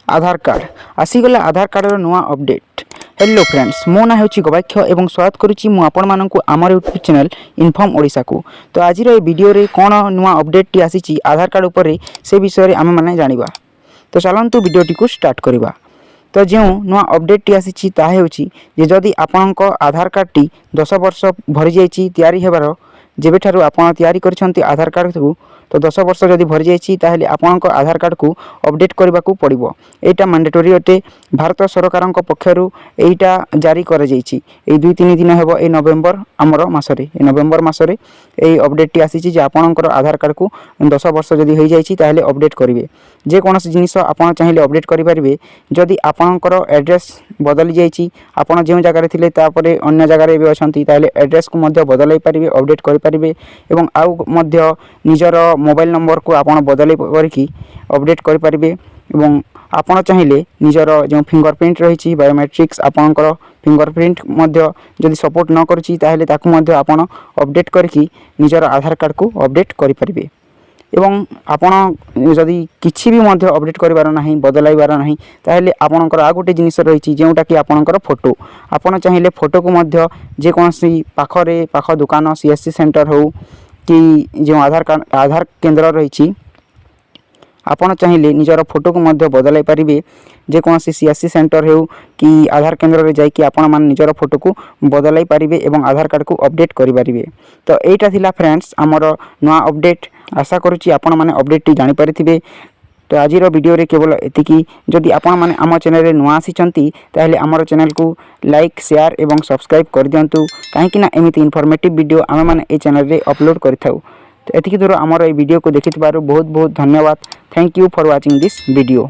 आधार card आसीगला आधार card नुआ update. Hello friends, मो ना होची गवाक्ष एवं स्वागत करुच्ची मु आपण मानकु आमर यूट्यूब चैनल इनफॉर्म ओडिशा को। तो आज रो वीडियो रे कोन नुआ अपडेट टी आसीची आधार कार्ड ऊपर से विषय रे आमे माने जानिबा। तो चलंतु वीडियो टी को स्टार्ट करिबा। तो जो नुआ अपडेट टी आसीची ता हेउची जे जदि आपनक आधार कार्ड टी 10 वर्ष भरि जाईची तयारी हेबार जेबेठारु आपण तयारी करछंती आधार कार्ड को, तो 10 वर्ष जदि भरि जाईची ताहेले आपनक आधार कार्ड को अपडेट करबा को पड़िबो। एटा मैंडेटरी अटे। भारत सरकारक पक्षरु एटा जारी कर जाईची। ए 2-3 दिन हेबो ए नवेम्बर आमर मासरे नवेम्बर मासरे ए अपडेट टी आसीची जे आपनकर आधार कार्ड को 10 वर्ष जदि होई जाईची ताहेले अपडेट करिवे। जे कोनोसी जिनिस आपण चाहिले अपडेट करि परिबे। जदि आपनकर एड्रेस बदली जाईची, आपण जे जगह रे थिले तापरे अन्य जगह रे बे अछंती ताहेले एड्रेस को मध्ये बदलाई परिबे, अपडेट करि परिबे एवं आउ मध्ये निजर मोबाइल नंबर को आपण बदलाई करके अपडेट करि परिबे। एवं आपण चाहिले निजर जो फिंगरप्रिंट रही बायोमेट्रिक्स आपणकर फिंगरप्रिंट मध्ये जदि सपोर्ट न करछि ताहेले ताकु मध्ये आपण अपडेट करके निजर आधार कार्ड को अपडेट करि परिबे। एवं आपण जदि किछि भी मध्ये अपडेट करिवार नाही, बदलाइबार नाही, ताहेले आपणकर आ गोटे जिनिस रही जेउटा कि आपणकर फोटो। आपण चाहिले फोटो को मध्ये जे कोनसी पाखरे पाख दुकान सीएससी सेंटर हो कि जो आधार केंद्र रही आपण चाहिले निजर फोटो को मध्ये बदलाई परिबे। जे कोनसी सीएससी सेंटर हो कि आधार केंद्र रे जाई कि आपण मान निजर फोटो को बदलाई परिबे एवं आधार कार्ड को अपडेट करि परिबे। तो एटा थिला फ्रेंड्स हमर नवा अपडेट। आशा करूची आपण माने अपडेट टी जानि परिथिबे। तो आज वीडियो रे केवल एतिकी। जदि आपण माने आम चैनल रे नुआ आसीचंती ताहेले आमर चैनल को लाइक, शेयर एवं सब्सक्राइब कर दियंतु, काहेकि ना एमिति इन्फॉर्मेटिव वीडियो आमे माने ए चैनल रे अपलोड करथाउ। तो एतिकी दूर आमर ए वीडियो को देखिथिबारु बहुत बहुत धन्यवाद। Thank you for watching this video.